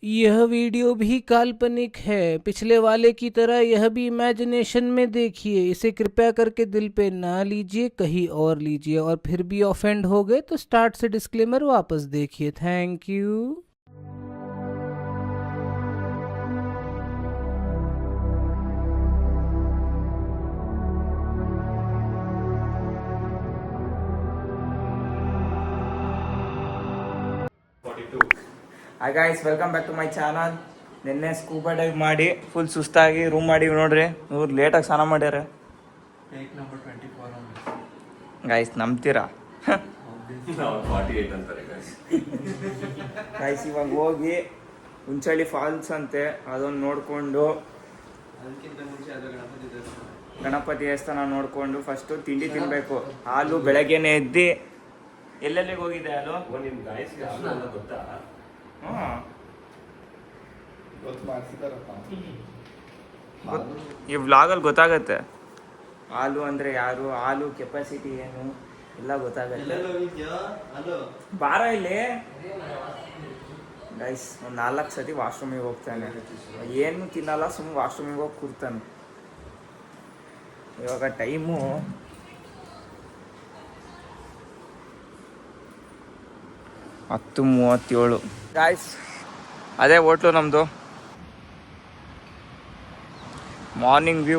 यह वीडियो भी काल्पनिक है। पिछले वाले की तरह यह भी इमेजिनेशन में देखिए। इसे कृपया करके दिल पे ना लीजिए, कहीं और लीजिए। और फिर भी ऑफेंड हो गए तो स्टार्ट से डिस्क्लेमर वापस देखिए। Thank you. Hi guys, welcome back to my channel. ನಿನ್ನೆ ಸ್ಕೂಬಾ ಡೈವ್ ಮಾಡಿ ಫುಲ್ ಸುಸ್ತಾಗಿ ರೂಮ್ ಮಾಡಿ ನೋಡ್ರಿ. ಇವ್ರು ಲೇಟಾಗಿ ಸ್ನಾನ ಮಾಡ್ಯಾರ. ಗೈಸ್ ನಂಬ್ತೀರಾ? ಗೈಸ್ ಇವಾಗ ಹೋಗಿ ಹುಂಚಳ್ಳಿ ಫಾಲ್ಸ್ ಅಂತೆ, ಅದೊಂದು ನೋಡಿಕೊಂಡು ಗಣಪತಿ ದೇವಸ್ಥಾನ ನೋಡಿಕೊಂಡು ಫಸ್ಟು ತಿಂಡಿ ತಿನ್ನಬೇಕು. ಹಾಲು ಬೆಳಗ್ಗೆನೆ ಎದ್ದು ಎಲ್ಲೆಲ್ಲಿಗೆ ಹೋಗಿದೆ ಹಾಲು? ಗೊತ್ತಾ? ಈ ವ್ಲಾಗಲ್ಲಿ ಗೊತ್ತಾಗತ್ತೆ ಹಾಲು ಅಂದ್ರೆ ಯಾರು, ಹಾಲು ಕೆಪಾಸಿಟಿ ಏನು ಎಲ್ಲ ಗೊತ್ತಾಗತ್ತೆ. ಬಾರ ಇಲ್ಲಿ ಗೈಸ್. ಒಂದು 4 ಸತಿ ವಾಶ್ರೂಮಿಗೆ ಹೋಗ್ತಾನೆ, ಏನು ತಿನ್ನಲ್ಲ, ಸುಮ್ಮನೆ ವಾಶ್ರೂಮಿಗೆ ಹೋಗಿ ಕೂರ್ತಾನೆ. ಇವಾಗ ಟೈಮು 10:37. ಗಾಯ್ಸ್ ಅದೇ ಹೋಟ್ಲು ನಮ್ಮದು. ಮಾರ್ನಿಂಗ್ ವ್ಯೂ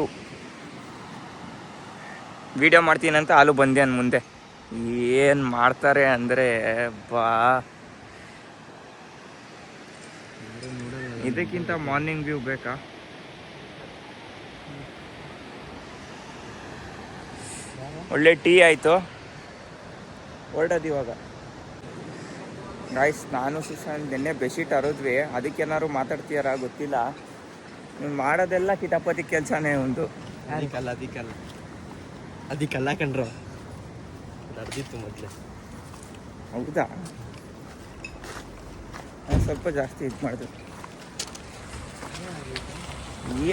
ವಿಡಿಯೋ ಮಾಡ್ತೀನಿ ಅಂತ ಹಾಲು ಬಂದೆ ಅನ್ ಮುಂದೆ. ಏನು ಮಾಡ್ತಾರೆ ಅಂದರೆ ಬಾ, ಇದಕ್ಕಿಂತ ಮಾರ್ನಿಂಗ್ ವ್ಯೂ ಬೇಕಾ? ಒಳ್ಳೆ ಟೀ ಆಯಿತು, ಹೊರಡೋದು ಇವಾಗ. ಗಾಯ್ಸ್ ನಾನು ಸುಶಾಂತ್ ನಿನ್ನೆ ಬೆಡ್ಶೀಟ್ ಹರಿದ್ವಿ, ಅದಕ್ಕೇನಾದ್ರು ಮಾತಾಡ್ತೀಯಾರ ಗೊತ್ತಿಲ್ಲ. ನೀವು ಮಾಡೋದೆಲ್ಲ ಕಿತಾಪತಿ ಕೆಲಸನೇ ಒಂದು. ಅದಕ್ಕೆಲ್ಲ ಕಂಡ್ರು ಅರ್ದಿತ್ತು ಮೊದಲೇ. ಹೌದಾ? ಸ್ವಲ್ಪ ಜಾಸ್ತಿ ಇದು ಮಾಡಿದ್ರು.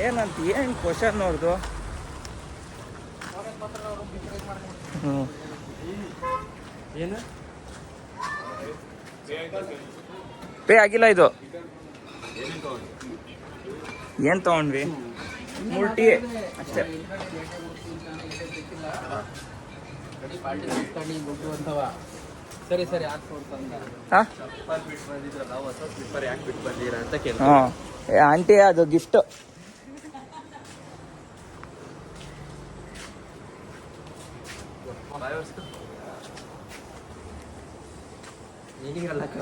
ಏನಂತ ಏನು ಕ್ವಶನ್ ಅವ್ರದ್ದು? ಏನು ಪೇ ಆಗಿಲ್ಲ ಇದು. ಏನು ತಗೊಂಡ್ವಿ? 3 ಟೀ ಅಷ್ಟೇ. ಸರಿ ಸರಿ ಹಾಂ ಆಂಟಿ ಅದು ಗಿಫ್ಟ್.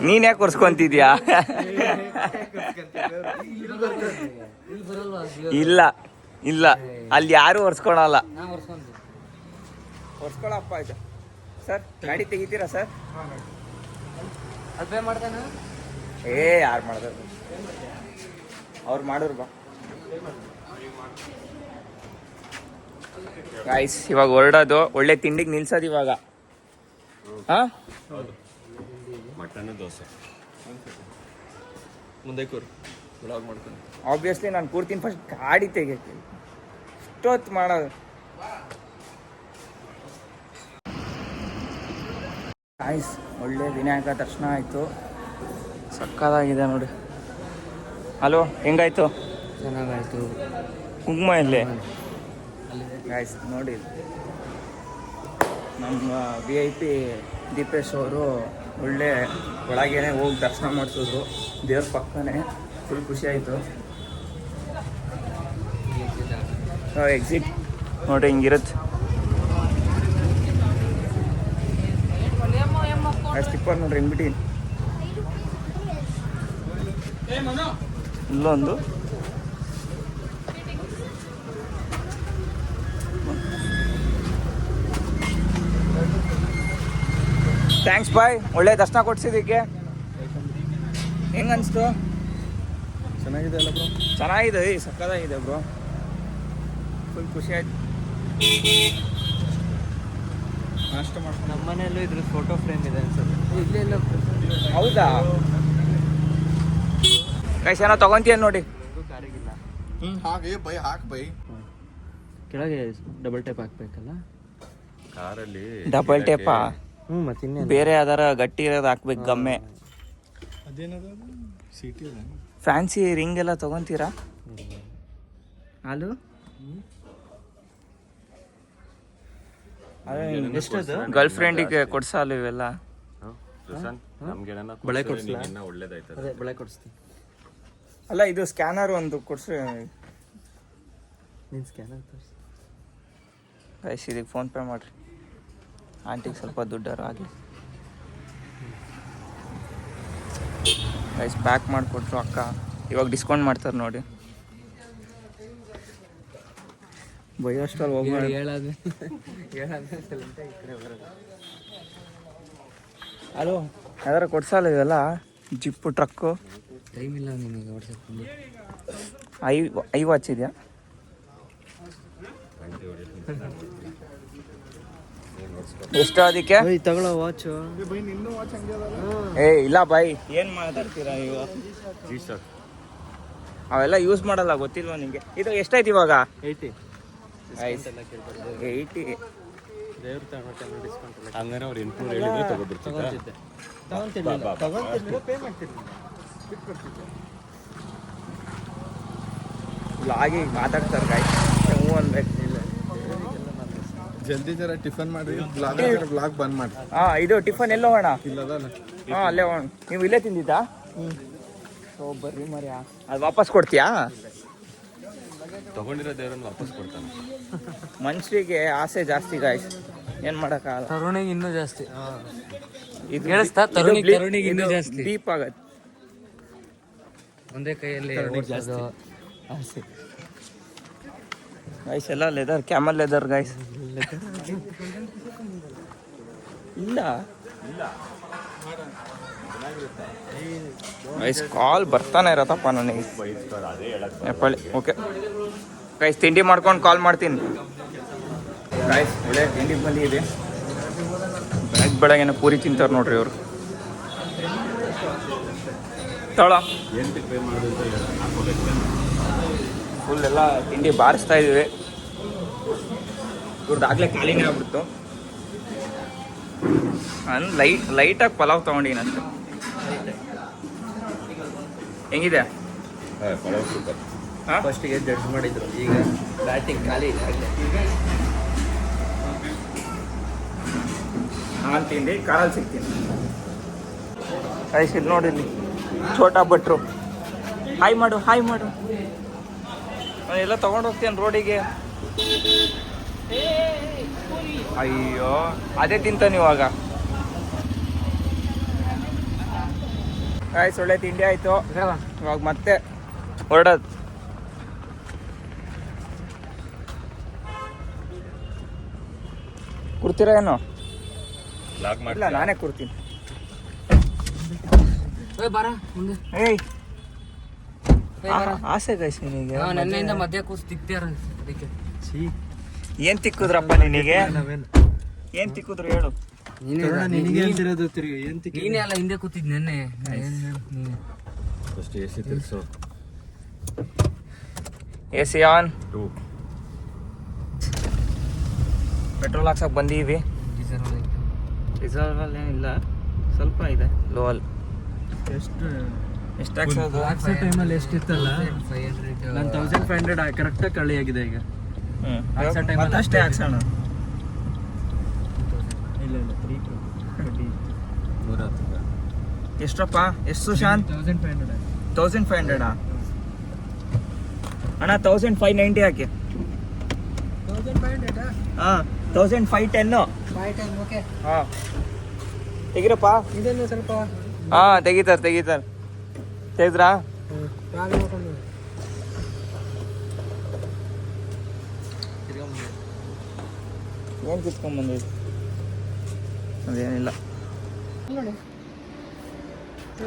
ನೀನ್ ಯಾಕೆ ಕೊರ್ಸ್ಕೊಂತಿದ್ಯಾ? ಇಲ್ಲ ಇಲ್ಲ, ಅಲ್ಲಿ ಯಾರು ಒರ್ಸ್ಕೊಳಲ್ಲ. ಒರ್ಸ್ಕೊಳಪ್ಪ ಆಯ್ತು. ಸರ್ ಗಾಡಿ ತೆಗಿತೀರಾ ಸರ್? ಅದೇ ಮಾಡ್ತಾನೆ. ಯಾರು ಮಾಡಿದ್ರು? ಅವ್ರು ಮಾಡೋರು ಬಾ. ಗಾಯ್ಸ್ ಇವಾಗ ಹೊರಡೋದು, ಒಳ್ಳೆ ತಿಂಡಿಗೆ ನಿಲ್ಸೋದು ಇವಾಗ. ಹಾಂ ಮಟನ್ ದೋಸೆ ಮುಂದೆ ಕೂರು ವ್ಲಾಗ್ ಮಾಡ್ತಾನೆ. ಆಬ್ವಿಯಸ್ಲಿ ನಾನು ಕೂರ್ತೀನಿ, ಫಸ್ಟ್ ಗಾಡಿ ತೆಗಿತೀನಿ. ಇಷ್ಟೊತ್ತು ಮಾಡೋದು. ಗಾಯ್ಸ್ ಒಳ್ಳೆ ವಿನಾಯಕ ದರ್ಶನ ಆಯಿತು, ಸಕ್ಕತ್ತಾಗಿದೆ ನೋಡಿ. ಹಲೋ, ಹೆಂಗಾಯ್ತು? ಚೆನ್ನಾಗಾಯ್ತು. ಕುಂಕುಮ ಇಲ್ಲೇ ಗಾಯ್ಸ್ ನೋಡಿ. ನಮ್ಮ VIP ದೀಪೇಶ್ ಅವರು ಒಳ್ಳೆ ಒಳಗೇನೆ ಹೋಗಿ ದರ್ಶನ ಮಾಡಿಸಿದ್ರು, ದೇವ್ರ ಪಕ್ಕನೇ. ಫುಲ್ ಖುಷಿ ಆಯಿತು. ಎಕ್ಸಿಟ್ ನೋಡಿ ಹಿಂಗಿರುತ್ತೆ. ಸ್ಟಿಪ್ಪರ್ ನೋಡ್ರಿ ಹಿಂಗ್ಬಿಟ್ಟು ಇಲ್ಲೊಂದು. ಥ್ಯಾಂಕ್ಸ್ ಬಾಯ್, ಒಳ್ಳೆ ದರ್ಶನ ಕೊಡ್ಸಿದ್ದಕ್ಕೆ. ಹೆಂಗನ್ನಿಸ್ತು? ಚೆನ್ನಾಗಿದೆ ಅಲ್ಲ ಬ್ರೋ? ಚೆನ್ನಾಗಿದೆ, ಸಕ್ಕತ್ತಾಗಿದೆ ಬ್ರೋ. ಫುಲ್ ಖುಷಿ ಆಯ್ತು. ನಾಷ್ಟ ಮಾಡ್ಕೊಂಡು ನಮ್ಮ ಮನೆಯಲ್ಲೂ ಇದ್ರ ಫೋಟೋ ಫ್ರೇಮ್ ಇದೆ ಅನ್ಸುತ್ತೆ. ಇಲ್ಲೆಲ್ಲ ಹೌದಾ? ಗೈಸ್ ಏನೋ ತಗೊಂತೀಯ ನೋಡಿ. ಕಾರಿಗಿಲ್ಲ. ಹಾಗೆ ಬೈ ಹಾಕ್ ಬೈ. ಕೆಳಗೆ ಡಬಲ್ ಟೇಪ್ ಹಾಕ್ಬೇಕಲ್ಲ ಕಾರಲ್ಲಿ. ಡಬಲ್ ಟೇಪಾ? ಮತ್ತೆ ಇನ್ನೇನು ಬೇರೆ ಯಾವ್ದಾರ ಗಟ್ಟಿ ಇರೋದು ಹಾಕ್ಬೇಕು, ಗಮ್ಮೆ. ಅದೇನದು? ಸಿಟಿ ಫ್ಯಾನ್ಸಿ ರಿಂಗ್ ಎಲ್ಲ ತೊಗೊತೀರಾ ಹಾಲು ಎಷ್ಟದು ಗರ್ಲ್ ಫ್ರೆಂಡಿಗೆ ಕೊಡ್ಸಾಲು ಇವೆಲ್ಲ ನಮ್ಗೆ ಬಳೆ ಕೊಡ್ಸ್ಲಾ? ಒಳ್ಳೇದಾಯ್ತದೆ. ಅದೇ ಬೆಳೆ ಕೊಡಿಸ್ತೀನಿ. ಅಲ್ಲ ಇದು ಸ್ಕ್ಯಾನರ್ ಒಂದು ಕೊಡ್ಸ್ರಿ ನೀನು ಸ್ಕ್ಯಾನರ್ ತೋರಿಸಿ. ಗೈಸ್ ಇದಕ್ಕೆ ಫೋನ್ ಪೇ ಮಾಡಿರಿ ಆಂಟಿಗೆ ಸ್ವಲ್ಪ ದುಡ್ಡಾರು ಆಗಲಿ ಗೈಸ್ ಪ್ಯಾಕ್ ಮಾಡಿಕೊಟ್ರು ಅಕ್ಕ ಇವಾಗ ಡಿಸ್ಕೌಂಟ್ ಮಾಡ್ತಾರೆ ನೋಡಿ ಬೈಯೋಷ್ಟಲ್ಲಿ ಹೋಗ್ಬೇಡ ಹೇಳಾದ್ರೆ ಸೈಲೆಂಟ್ ಈ ಕಡೆ ಬರೋದು. ಹಲೋ ಯಾವ್ದಾರ ಕೊಡ್ಸಲ್ಲ ಇವೆಲ್ಲ ಜಿಪ್ಪು ಟ್ರಕ್ಕು ಟೈಮ್ ಇಲ್ಲ ನಿಮಗೆ ವಾಟ್ಸಪ್ ಐ ವಾಚ್ ಇದೆಯಾ ಎಷ್ಟು ಅದಕ್ಕೆ ತಗೊಳ್ಳೋ ವಾಚು. ಏ ಇಲ್ಲ ಬಾಯ್ ಏನು ಮಾತಾಡ್ತೀರಾ ನೀವು ಅವೆಲ್ಲ ಯೂಸ್ ಮಾಡಲ್ಲ ಗೊತ್ತಿಲ್ವಾ ನಿಮಗೆ ಇದು ಎಷ್ಟಾಯ್ತು ಇವಾಗ 80 80 ದೇವ್ರ ತಗೊಂಡು ಡಿಸ್ಕೌಂಟ್ ಎಲ್ಲ ಹಂಗಾರೆ ಅವ್ರು 800 ಹೇಳಿದ್ರೆ ತಗೊಬಿಡ್ತಿದ್ದೆ. ತಗೊಂತಿರ್ಲಿಲ್ಲ ಪೇ ಮಾಡ್ತಿರ್ಲಿಲ್ಲ. ಲಾಗಿ ಮಾತಾಡ್ತಾರೆ ಗಾಯ್ ಹ್ಞೂ ಅನ್ಬೇಕು ಇಲ್ಲ ಜಲ್ದಿ ಜರ ಟಿಫನ್ ಮಾಡಿ ಬ್ಲಾಗ್ ಬಂದ್ ಮಾಡಿ. ಹಾಂ ಇದು ಟಿಫನ್ ಎಲ್ಲೋ ಹೋಗೋಣ ಇಲ್ಲದಲ್ಲ ಹಾಂ ಅಲ್ಲೇ ಹೋಗೋಣ ನೀವು ಇಲ್ಲೇ ತಿಂದಿದ್ದಾ ಓ ಬರ್ರಿ ಮರಿ ಅದು ವಾಪಸ್ ಕೊಡ್ತೀಯಾ ತಗೊಂಡಿರೋ ದೇವ್ರನ್ನ ವಾಪಸ್ ಕೊಡ್ತಾನೆ. ಮನುಷ್ಯರಿಗೆ ಆಸೆ ಜಾಸ್ತಿ ಗಾಯ್ಸ್ ಏನು ಮಾಡೋಕ್ಕಾಗಲ್ಲ ತರುಣಿಗೆ ಇನ್ನೂ ಜಾಸ್ತಿ. ಇದು ಕೇಳಿಸ್ತಾ? ತರುಣಿಗೆ ಇನ್ನೂ ಇದು ಜಾಸ್ತಿ. ಡೀಪ್ ಆಗತ್ತೆ ಒಂದೇ ಕೈಯಲ್ಲಿ ಓಡ್ಸೋದು ಆಸೆ. ಗೈಸ್ ಎಲ್ಲ ಲೆದರ್ ಕ್ಯಾಮಲ್ ಲೆದರ್ ಗೈಸ್ ಇಲ್ಲ ಗೈಸ್ ಕಾಲ್ ಬರ್ತಾನೆ ಇರತ್ತಪ್ಪ ನನಗೆ ಎಪ್ಪಳಿ ಓಕೆ ಗೈಸ್ ತಿಂಡಿ ಮಾಡ್ಕೊಂಡು ಕಾಲ್ ಮಾಡ್ತೀನಿ ಗೈಸ್ ಒಳ್ಳೆ ತಿಂಡಿ ಬಂದಿದೆ ಬೆಳಗ್ಗೆನೆ ಪೂರಿ ತಿಂತಾರೆ ನೋಡ್ರಿ ಇವರು ತಗೊಳ ಫುಲ್ ಎಲ್ಲ ತಿಂಡಿ ಬಾರಿಸ್ತಾ ಇದೀವಿ ಇವ್ರದ್ದು ಆಗ್ಲೇ ಖಾಲಿನೇ ಆಗ್ಬಿಡ್ತು ನಾನು ಲೈಟಾಗಿ ಪಲಾವ್ ತೊಗೊಂಡಿನಿ ಅಷ್ಟೇ ಹೆಂಗಿದೆ ಹಾಂ ಫಸ್ಟಿಗೆ ಜಡ್ಜ್ ಮಾಡಿದ್ರು, ಈಗ ಬ್ಯಾಟಿಂಗ್ ಖಾಲಿ ಇದೆ. ನಾನು ತಿಂಡಿ ಕಾರಲ್ಲಿ ಸಿಗ್ತೀನಿ ಐಸ್ ಇದು ನೋಡಿ ಇಲ್ಲಿ ಛೋಟಾ ಭಟ್ರು ಹಾಯ್ ಮಾಡು ಎಲ್ಲ ತೊಗೊಂಡು ಹೋಗ್ತೇನೆ ರೋಡಿಗೆ ಅಯ್ಯೋ ಅದೇ ತಿಂತಾನೆ ಇವಾಗ ಆಯ್ತು ಒಳ್ಳೆ ತಿಂಡಿ ಆಯಿತು ಇವಾಗ ಮತ್ತೆ ಹೊರಡೋದು ಕೊಡ್ತೀರಾ ಏನೋ ಇಲ್ಲ ನಾನೇ ಕೊಡ್ತೀನಿ ಬರ ಮುಂದೆ. ಏಯ್ ಆಸೆ ಗೈಸ್ ನಿನಗೆ ನೆನ್ನೆಯಿಂದ ಮಧ್ಯ ಕೂಸ್ ತಿಕ್ತಾರ ಅದಕ್ಕೆ. ಏನ್ ತಿಕ್ಕುದ್ರಪ್ಪ ನಿನಗೆ ಏನ್ ತಿಕ್ಕುದ್ರು ಹೇಳು ನೀನೇ ಅಲ್ಲ ಹಿಂದೆ ಕೂತಿದ್ ನೆನ್ನೆ. ಫಸ್ಟ್ ಎ ಸಿ ತಿರ್ಸು. ಎ ಸಿ ಆನ್ ಪೆಟ್ರೋಲ್ ಹಾಕ್ಸಕ್ ಬಂದೀವಿ ರಿಸರ್ವ್ ಏನಿಲ್ಲ ಸ್ವಲ್ಪ ಇದೆ ಲೋ ಅಲ್ಲಿ ಎಷ್ಟು ಹಾಕ್ಸೋದು ಟೈಮಲ್ಲಿ ಎಷ್ಟಿತ್ತಲ್ಲ 500 ನಾನು 1500 ಕರೆಕ್ಟಾಗಿ ಕಳಿ ಆಗಿದೆ ಈಗ. ಮತ್ತಷ್ಟೇ ಹಾಕ್ಸೋಣ ಇಲ್ಲ 110. ಎಷ್ಟಪ್ಪ ಎಷ್ಟು ಸುಶಾಂತ್ 1500 1500 ಅಣ್ಣ 1590 ಹಾಕಿ 1500 ಹಾಂ 1510 ಓಕೆ. ಹಾಂ ತೆಗಿರಪ್ಪ ಇದನ್ನು ಸ್ವಲ್ಪ ಹಾಂ ತೆಗಿತಾರೆ ತೆಗೆದ್ರಾ ಏನು ಕಿತ್ಕೊಂಡ್ಬಂದಿದ್ದು ಅದೇನಿಲ್ಲ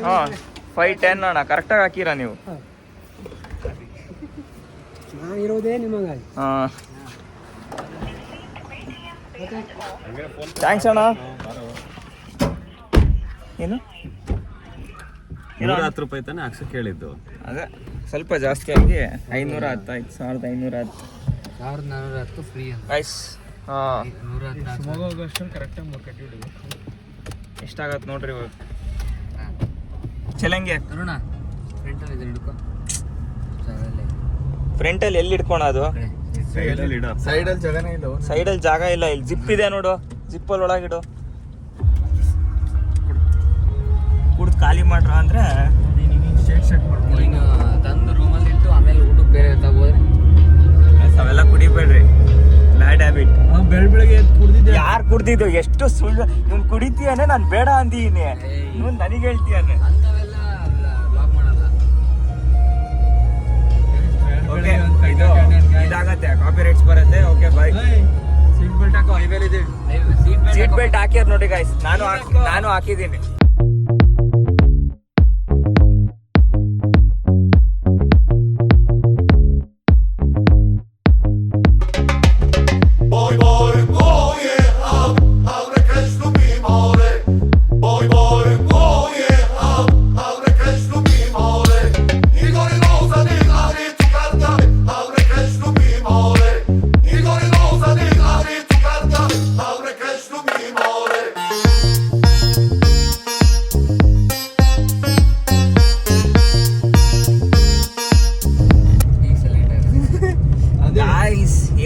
ಹಾಂ 510 ಅಣ್ಣ ಕರೆಕ್ಟಾಗಿ ಹಾಕಿರಾ ನೀವು ಇರೋದೇ ನಿಮಗಾಗಿ. ಹಾಂ ಥ್ಯಾಂಕ್ಸ್ ಅಣ್ಣ ಏನು 110 ರೂಪಾಯಿ ತಾನೆ ಹಾಕ್ಸಕ್ಕೆ ಹೇಳಿದ್ದು. ಅದೇ ಸ್ವಲ್ಪ ಜಾಸ್ತಿ ಆಗಿ 510 ಆಯ್ತು 1510 1410 ಫ್ರೀ ಅಂತ. ಗೈಸ್ ಹಾಂ 110 ಹೋಗೋಷ್ಟು ಕರೆಕ್ಟಾಗಿ 3 ಕಟ್ಟಿಬಿಡಿ. ಎಷ್ಟಾಗತ್ತೆ ನೋಡ್ರಿ ಇವಾಗ ಚಲಂಗೆ ತರುಣ ಫ್ರಂಟಲ್ಲಿ ಇದೆ ಹಿಡ್ಕೊ ಜಾಗದಲ್ಲಿ ಫ್ರಂಟಲ್ಲಿ ಎಲ್ಲಿ ಇಟ್ಕೊಳೋದು? ಸೈಡಲ್ಲಿ ಜಾಗನೇ ಇಲ್ಲ. ಸೈಡಲ್ಲಿ ಜಾಗ ಇಲ್ಲ. ಇಲ್ಲಿ ಜಿಪ್ ಇದೆ ನೋಡು, ಜಿಪ್ಪಲ್ಲಿ ಒಳಗಿಡು. ಕುಡ್ದು ಖಾಲಿ ಮಾಡ್ರ ಅಂದ್ರೆ ನೀನು ತಂದು ರೂಮಲ್ಲಿ ಇಟ್ಟು ಆಮೇಲೆ ಊಟಕ್ಕೆ ಬೇರೆ ತಗೋದ್ರೆ ಅವೆಲ್ಲ ಕುಡಿಬೇಡ್ರಿ, ಬ್ಯಾಡ್ ಹ್ಯಾಬಿಟ್. ಬೆಳಗ್ಗೆ ಕುಡ್ದಿದ್ದೆ. ಯಾರು ಕುಡ್ದಿದ್ದು? ಎಷ್ಟು ಸುಳ್ಳು. ಇವ್ನು ಕುಡಿತೀಯಾನೆ, ನಾನು ಬೇಡ ಅಂದಿದ್ದೀನಿ, ಇವ್ನು ನನಗೆ ಹೇಳ್ತೀಯಾನೆ. ಅಂಥವೆಲ್ಲ ಬ್ಲಾಕ್ ಮಾಡಲ್ಲ. ಓಕೆ, ಇದಾಗತ್ತೆ, ಕಾಪಿ ರೈಟ್ಸ್ ಬರುತ್ತೆ. Okay bye. ಸೀಟ್ ಬೆಲ್ಟ್ ಹಾಕೋ, ಹೈವೇಲಿ ಇದೆ. ಸೀಟ್ ಬೆಲ್ಟ್ ಹಾಕ್ಯಾರ ನೋಡಿ ಗೈಸ್, ನಾನು ಹಾಕಿದ್ದೀನಿ.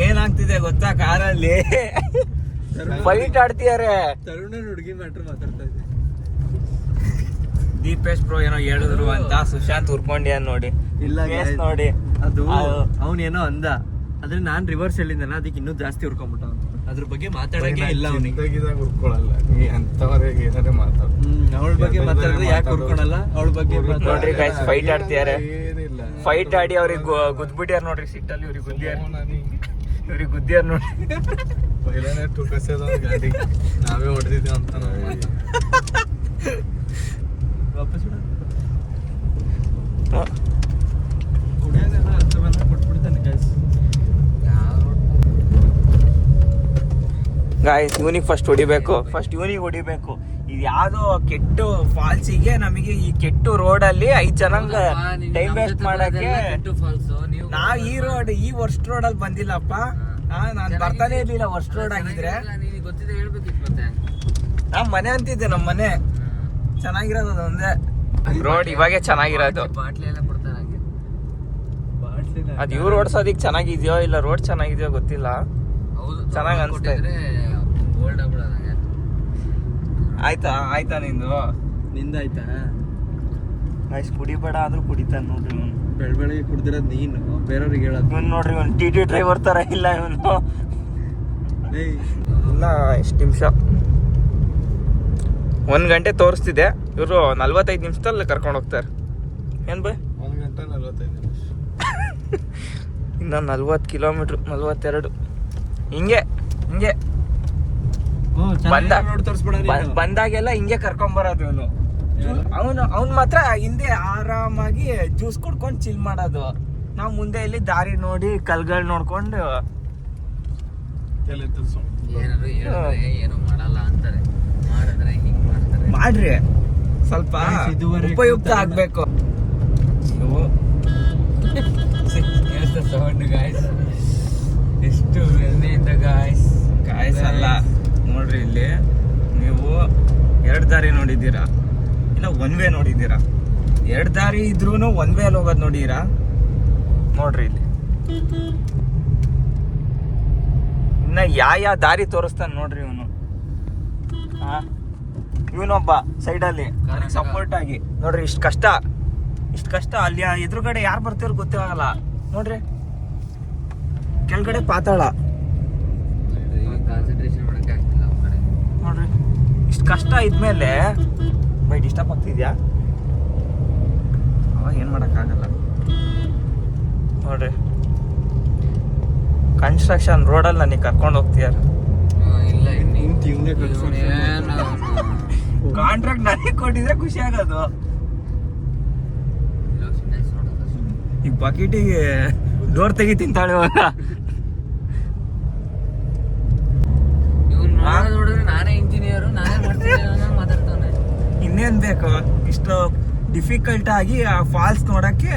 ಏನಾಗ್ತಿದೆ ಗೊತ್ತಾ ಕಾರಲ್ಲಿ? ಫೈಟ್ ಆಡ್ತಿದಾರೆ. ತರುಣನ್ ಹುಡುಗಿ ಮ್ಯಾಟ್ರ್ ಮಾತಾಡ್ತಾ ಇದ್ದೆ. ದೀಪೇಶ್ ಬ್ರೋ ಏನೋ ಹೇಳಿದ್ರು ಅಂತ ಸುಶಾಂತ್ ಉರ್ಕೊಂಡಿ ನೋಡಿ. ಇಲ್ಲ Face ನೋಡಿ, ಅದು ಅವನೇನೋ ಅಂದ, ಆದ್ರೆ ನಾನ್ ರಿವರ್ಸ್ ಹೇಳಿದ್ದಾನ, ಅದಕ್ಕೆ ಇನ್ನೂ ಜಾಸ್ತಿ ಉರ್ಕೊಂಬಿಟ್ಟ. ಅದ್ರ ಬಗ್ಗೆ ಮಾತಾಡಂಗೆ ಇಲ್ಲ ಅವನಿಗೆ. ಉರ್ಕೊಳಲ್ಲ ನೀ ಅಂತವರೆಗೆ ಏನಾದ್ರೆ ಮಾತಾಡು. ಅವಳ ಬಗ್ಗೆ ಮಾತಾಡಿದ್ರೆ ಯಾಕೆ ಉರ್ಕೊಳಲ್ಲ? ಅವಳ ಬಗ್ಗೆ ನೋಡ್ರಿ ಗೈಸ್, ಫೈಟ್ ಆಡ್ತಿದಾರೆ. ಏನಿಲ್ಲ, ಫೈಟ್ ಆಡಿ ಅವ್ರಿಗೆ ಗುದ್ಬಿಟ್ಯಾರ ನೋಡ್ರಿ ಸಿಟ್ಟಲ್ಲಿ. ಇವ್ರಿಗೆ ಗುದ್ದಿಯಾರ ನೋಡಿ. ಪೈಲಾನೆ ಟುಕಸದ ಗಾಡಿ ನಾವೇ ಹೊಡೆದಿದ್ದೇವೆ ಅಂತ ನಾವು ವಾಪಸ್ ಕುಡಿಯೋದೆಲ್ಲ ಅರ್ಥವೆಲ್ಲ ಕೊಟ್ಬಿಡ್ತಾನೆ ಗಾಯ್ಸ್. ಇವನಿಗೆ ಫಸ್ಟ್ ಹೊಡಿಬೇಕು, ಇದು ಯಾವ್ದೋ ಕೆಟ್ಟ ಫಾಲ್ಸಿಗೆ ನಮಗೆ ಈ ಕೆಟ್ಟ ರೋಡಲ್ಲಿ 5 ಜನ ಟೈಮ್ ವೇಸ್ಟ್ ಮಾಡಕ್ಕೆ. ನಾವ್ ಈ ವರ್ಸ್ಟ್ ರೋಡಲ್ಲಿ ಬಂದಿಲ್ಲಪ್ಪ. ನಾನ್ ಬರ್ತಾನೆ ಇರ್ಲಿಲ್ಲ ವರ್ಸ್ಟ್ ರೋಡ್ ಆಗಿದ್ರೆ. ಗೊತ್ತಿದೆ ಹೇಳ್ಬೇಕಿತ್ತು. ಮತ್ತೆ ನಮ್ ಮನೆ ಅಂತಿದ್ದೆ, ನಮ್ ಮನೆ ಚೆನ್ನಾಗಿರೋದು ಅದೊಂದೇ ರೋಡ್. ಇವಾಗೆ ಚೆನ್ನಾಗಿರೋದು. ಬಾಟ್ಲಿ ಎಲ್ಲ ಕೊಡ್ತಾರೆ ಹಾಗೆ. ಅದ್ ಇವ್ರು ಓಡ್ಸೋದಿಕ್ ಚೆನ್ನಾಗಿದ್ಯೋ ಇಲ್ಲ ರೋಡ್ ಚೆನ್ನಾಗಿದ್ಯೋ ಗೊತ್ತಿಲ್ಲ. ಹೌದು, ಚೆನ್ನಾಗ್ ಅನ್ಸ್ತಾ ಇದೆ. ಗೋಲ್ಡ್ ಆಗ್ಬಿಡೋದಂಗೆ. ಆಯ್ತಾ ನಿಂದಾಯ್ತಾ? ಗೈಸ್ ಕುಡಿಬೇಡ ಆದ್ರೂ ಕುಡಿತಾನೆ ನೋಡ್ರಿ ಇವನು. ಬೆಳಗ್ಗೆ ಕುಡ್ದಿರೋದ್ ನೀನು, ಬೇರೆಯವ್ರಿಗೆ ಹೇಳೋದು. ಇವನ್ ನೋಡ್ರಿ, ಇವನ್ ಟಿ ಡ್ರೈವರ್ ತರ ಇಲ್ಲ ಇವನು. ಇಲ್ಲ, ಎಷ್ಟು ನಿಮಿಷ? 1 ಗಂಟೆ ತೋರಿಸ್ತಿದೆ. ಇವರು 45 ನಿಮಿಷದಲ್ಲಿ ಕರ್ಕೊಂಡು ಹೋಗ್ತಾರೆ. ಏನ್ ಬೈ? 1 ಗಂಟೆ 45 ನಿಮಿಷ. ಇನ್ನ 40 ಕಿಲೋಮೀಟ್ರ್, 42. ಹಿಂಗೆ ಬಂದಾಗೆಲ್ಲ ಹಿಂಗೆ ಕರ್ಕೊಂಬರೋದು ಇವನು. ಅವ್ನು ಮಾತ್ರ ಹಿಂದೆ ಆರಾಮಾಗಿ ಜ್ಯೂಸ್ ಕುಡ್ಕೊಂಡು ಚಿಲ್ ಮಾಡೋದು. ನಾವು ಮುಂದೆ ಇಲ್ಲಿ ದಾರಿ ನೋಡಿ ಕಲ್ಗಳು ನೋಡ್ಕೊಂಡು ಏನು ಮಾಡಲ್ಲ ಅಂತಾರೆ. ಮಾಡಿದ್ರೆ ಹಿಂಗ್ ಮಾಡ್ತಾರೆ. ಮಾಡ್ರಿ, ಸ್ವಲ್ಪ ಉಪಯುಕ್ತ ಆಗ್ಬೇಕು. ಸೌಂಡ್ ಗಾಯ್ಸ್, ಎಷ್ಟು ಎಣ್ಣೆಯಿಂದ ಗಾಯ್ಸ್ ಅಲ್ಲ ನೋಡ್ರಿ, ಇಲ್ಲಿ ನೀವು 2 ದಾರಿ ನೋಡಿದ್ದೀರಾ, ಇಲ್ಲ 1 ವೇ ನೋಡಿದ್ದೀರಾ? 2 ದಾರಿ ಇದ್ರೂ 1 ವೇ ಅಲ್ಲಿ ಹೋಗೋದು ನೋಡಿದ್ದೀರಾ? ನೋಡ್ರಿ ಇಲ್ಲಿ ಇನ್ನ ಯಾವ ದಾರಿ ತೋರಿಸ್ತಾನೆ ನೋಡ್ರಿ ಇವನು. ಇವನೊಬ್ಬ ಸೈಡಲ್ಲಿ ಸಪೋರ್ಟ್ ಆಗಿ ನೋಡ್ರಿ. ಇಷ್ಟು ಕಷ್ಟ ಅಲ್ಲಿ ಎದುರುಗಡೆ ಯಾರು ಬರ್ತಿರೋ ಗೊತ್ತಾಗಲ್ಲ ನೋಡ್ರಿ. ಕೆಳಗಡೆ ಪಾತಾಳ ಕಾನ್ಸಂಟ್ರೇಷನ್ ಮಾಡಕ್ಕೆ ಆಗ್ತಿಲ್ಲ ಆ ಕಡೆ ನೋಡ್ರಿ. ಇಷ್ಟು ಕಷ್ಟ ಇದ್ಮೇಲೆ ಬೈ ಡಿಸ್ಟರ್ಬ್ ಆಗ್ತಿದ್ಯಾ? ಅವಾಗ ಏನು ಮಾಡೋಕ್ಕಾಗಲ್ಲ ನೋಡ್ರಿ. ಕನ್ಸ್ಟ್ರಕ್ಷನ್ ರೋಡಲ್ಲಿ ನನಗೆ ಕರ್ಕೊಂಡು ಹೋಗ್ತೀಯಾರ. ಇಲ್ಲ ಕಾಂಟ್ರಾಕ್ಟ್ ನನಗೆ ಕೊಟ್ಟಿದ್ರೆ ಖುಷಿ ಆಗೋದು. ಈಗ ಬಕೆಟಿಗೆ ಡೋರ್ ತೆಗಿತೀನಿ ತಾಳೆ. ನೋಡಿದ್ರೆ ನಾನೇ ಇಂಜಿನಿಯರ್, ನಾನೇ ಮಾಡ್ತೀನಿ ಮಾತಾಡ್ತಾನೆ. ಇನ್ನೇನ್ ಬೇಕು? ಇಷ್ಟು ಡಿಫಿಕಲ್ಟ್ ಆಗಿ ಆ ಫಾಲ್ಸ್ ನೋಡಕ್ಕೆ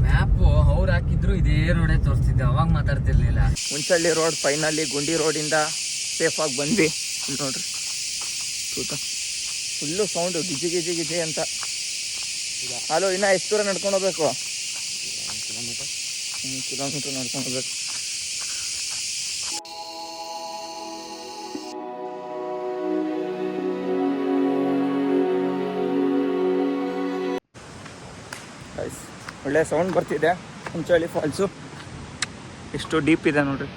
ಮ್ಯಾಪ್ ಅವ್ರು ಹಾಕಿದ್ರು ಇದೇ ರೋಡೇ ತೋರಿಸ್ತಿದ್ದೆ, ಅವಾಗ ಮಾತಾಡ್ತಿರ್ಲಿಲ್ಲ. ಹುಂಚಳ್ಳಿ ರೋಡ್ ಫೈನಲಿ ಗುಂಡಿ ರೋಡಿಂದ ಸೇಫ್ ಆಗಿ ಬಂದ್ವಿ. ನೋಡ್ರಿ ಫುಲ್ಲು ಸೌಂಡು ಗಿಜಿ ಅಂತ. ಅಲ್ಲೋ ಇನ್ನ ಎಷ್ಟು ದೂರ ನಡ್ಕೊಂಡು ಹೋಗ್ಬೇಕು? 1 ಕಿಲೋಮೀಟರ್ ನಡ್ಕೊಂಡು ಹೋಗ್ಬೇಕು. ಒಳ್ಳೆ ಸೌಂಡ್ ಬರ್ತಿದೆ. ಹುಂಚಳ್ಳಿ ಫಾಲ್ಸು ಎಷ್ಟು ಡೀಪ್ ಇದೆ ನೋಡ್ರಿ.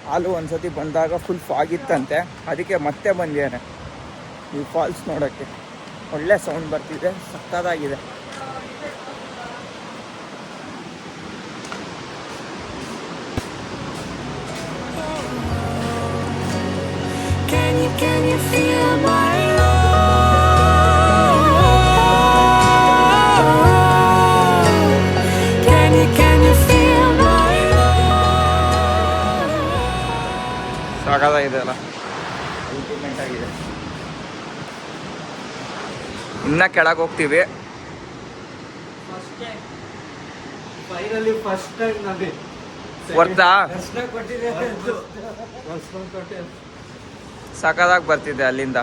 ಹಾಲು ಒಂದ್ಸತಿ ಬಂದಾಗ ಫುಲ್ ಫಾಗ್ ಇತ್ತಂತೆ, ಅದಕ್ಕೆ ಮತ್ತೆ ಬಂದಿದ್ದಾನೆ ಈ ಫಾಲ್ಸ್ ನೋಡೋಕ್ಕೆ. ಒಳ್ಳೆ ಸೌಂಡ್ ಬರ್ತಿದೆ, ಸಕ್ಕತ್ತಾಗಿದೆ. Can you feel my love? Can you feel my love? ಸಾಕಾಗಿದೆ ಅಲ್ಲ, ಅಲ್ಟಿಮೇಟ್ ಆಗಿದೆ. ಇನ್ನ ಕೆಳಗೆ ಹೋಗ್ತೀವಿ. ಫೈನಲಿ ಫಸ್ಟ್ ಟೈಮ್ ನಮಗೆ ವರ್ತಾ ದರ್ಶನ ಕೊಟ್ಟಿದೆ. ಸಾಕಾಗಿ ಬರ್ತಿದ್ದೆ ಅಲ್ಲಿಂದ.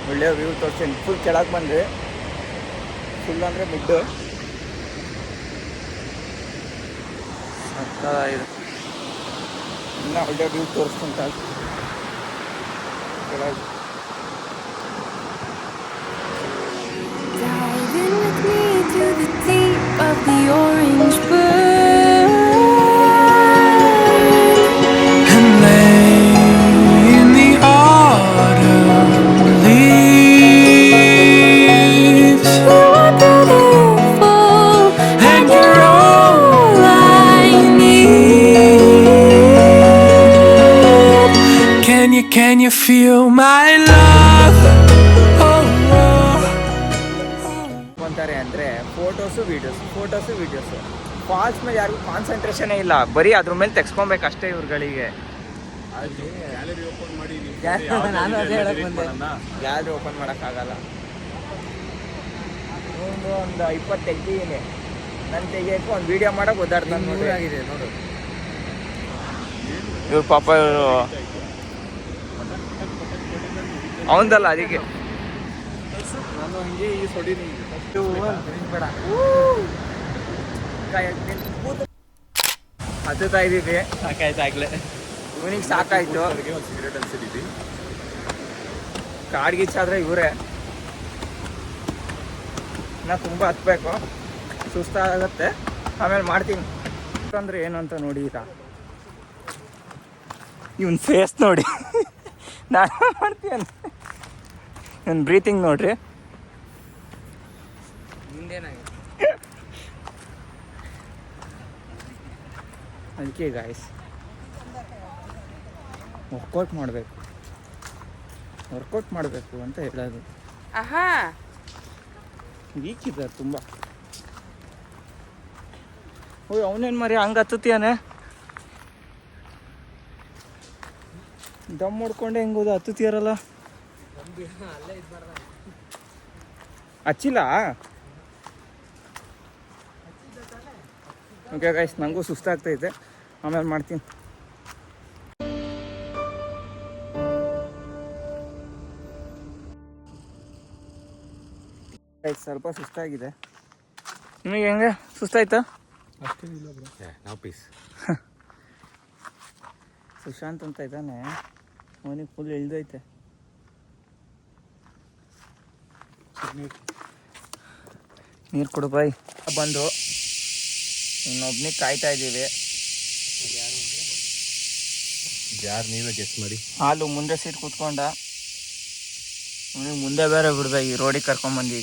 ಒಳ್ಳೆ ವ್ಯೂ ತೋರಿಸ್ತೀನಿ. ಫುಲ್ ಕೆಳಗೆ ಬಂದರೆ ಫುಲ್ ಅಂದರೆ ಮಿಡ್ಡು ಇದು. ಇನ್ನೂ ಒಳ್ಳೆ ವ್ಯೂ ತೋರಿಸ್ಕೊಂತ ಕೆಳಗೆ. Dive in with me to the deep of the orange burn and lay in the autumn leaves. You are beautiful and you're all I need. Can you feel my love? ಅಂತಾರೆ ಅಂದರೆ photos videos falls ಮೇಲೆ ಯಾರಿಗೂ ಕಾನ್ಸಂಟ್ರೇಷನೇ ಇಲ್ಲ, ಬರೀ ಅದ್ರ ಮೇಲೆ ತೆಗ್ಸ್ಕೊಬೇಕಷ್ಟೇ ಇವ್ರುಗಳಿಗೆ. Gallery open ಮಾಡೋಕ್ಕಾಗಲ್ಲ. ಒಂದು 20 ತೆಗ್ದಿದ್ದೀನಿ, ನಾನು ತೆಗಿಯೋಕ್ಕೆ ಒಂದು ವೀಡಿಯೋ ಮಾಡೋಕೆ ಓದಾಡ್ತಾನೆ ನೋಡ್ರಿ. ಆಗಿದೆ ನೋಡು. ಇವ್ರ ಪಾಪ ಇವರು ಅವಂದಲ್ಲ, ಅದಕ್ಕೆ ನಾನು ಹಂಗೆ ಈ ಸೊಡಿ ಹತ್ತುತ್ತಾ ಇದ್ದೀವಿ. ಸಾಕಾಯ್ತು ಆಗ್ಲೇ. ಇವನಿಗೆ ಸಾಕಾಯ್ತು. ಒಂದು ಸಿಗರೇಟ್ ಅನ್ಸಿದ್ದೀವಿ. ಕಾಡ್ಗಿಚ್ಚಾದ್ರೆ ಇವರೇ. ನಾ ತುಂಬ ಹತ್ಬೇಕು, ಸುಸ್ತಾಗುತ್ತೆ, ಆಮೇಲೆ ಮಾಡ್ತೀನಿ. ಅಂದರೆ ಏನು ಅಂತ ನೋಡಿ, ಈಗ ಇವನ್ ಫೇಸ್ ನೋಡಿ. ನಾನು ಮಾಡ್ತೀನಿ, ನನ್ನ ಬ್ರೀತಿಂಗ್ ನೋಡ್ರಿ. ಅದಕ್ಕೆ ಗಾಯ್ಸ್ ವರ್ಕೌಟ್ ಮಾಡಬೇಕು ಅಂತ ಹೇಳೋದು. ವೀಕ್ ಇದ್ದಾರೆ ತುಂಬ. ಓಯ್ ಅವನೇನು ಮರಿ ಹಂಗೆ ಹತ್ತುತ್ತೀಯಾನೆ, ದಮ್ ಹೊಡ್ಕೊಂಡೆ ಹೆಂಗೋದು ಹತ್ತುತ್ತೀಯಾರಲ್ಲ. ಹಚ್ಚಿಲ್ಲ. ಓಕೆ ಗೈಸ್, ನನಗೂ ಸುಸ್ತಾಗ್ತೈತೆ, ಆಮೇಲೆ ಮಾಡ್ತೀನಿ. ಗೈಸ್ ಸ್ವಲ್ಪ ಸುಸ್ತಾಗಿದೆ. ನಿಮಗೆ ಹೆಂಗೆ ಸುಸ್ತಾಯ್ತಾ? ಅಷ್ಟೇನಿಲ್ಲ ಬ್ರೋ, ನಾವು ಪೀಸ್. ಸುಶಾಂತ್ ಅಂತ ಇದ್ದಾನೆ, ಅವನಿಗೆ ಫುಲ್ ಇಳ್ದೈತೆ. ನೀರು ಕೊಡು ಬಾಯ್. ಬಂದು ಇನ್ನೊಬ್ನಿಗೆ ಕಾಯ್ತಾ ಇದ್ದೀವಿ. ಯಾರು ನೀವೇ ಗೆಸ್ ಮಾಡಿ. ಹಾಲು ಮುಂದೆ ಸೀಟ್ ಕೂತ್ಕೊಂಡ, ಅವನಿಗೆ ಮುಂದೆ ಬೇರೆ ಬಿಡ್ದ, ಈ ರೋಡಿಗೆ ಕರ್ಕೊಂಬಂದು.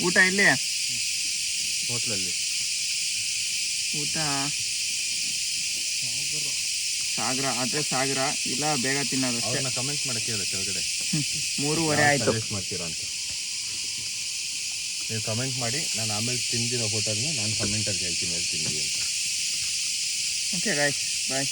ಊಟ ಇಲ್ಲಿ ಹೋಟ್ಲಲ್ಲಿ ಊಟ ಸಾಗರ ಆದರೆ ಸಾಗರ ಇಲ್ಲ, ಬೇಗ ತಿನ್ನೋದಷ್ಟೇ. ಅವ್ರನ್ನ ಕಮೆಂಟ್ ಮಾಡಕ್ಕೆ ಹೇಳಿ ಕೆಳಗಡೆ 3:30 ಆಯಿತು. ಸಜೆಸ್ಟ್ ಮಾಡ್ತೀರಾ ಅಂತ. ನೀವು ಕಮೆಂಟ್ ಮಾಡಿ, ನಾನು ಆಮೇಲೆ ತಿಂದಿರೋ ಹೋಟೆಲ್ನ ನಾನು ಕಮೆಂಟಲ್ಲಿ ಹೇಳ್ತೀನಿ ಅಂತ. ಓಕೆ ಗಾಯ್ಸ್ ಬಾಯ್.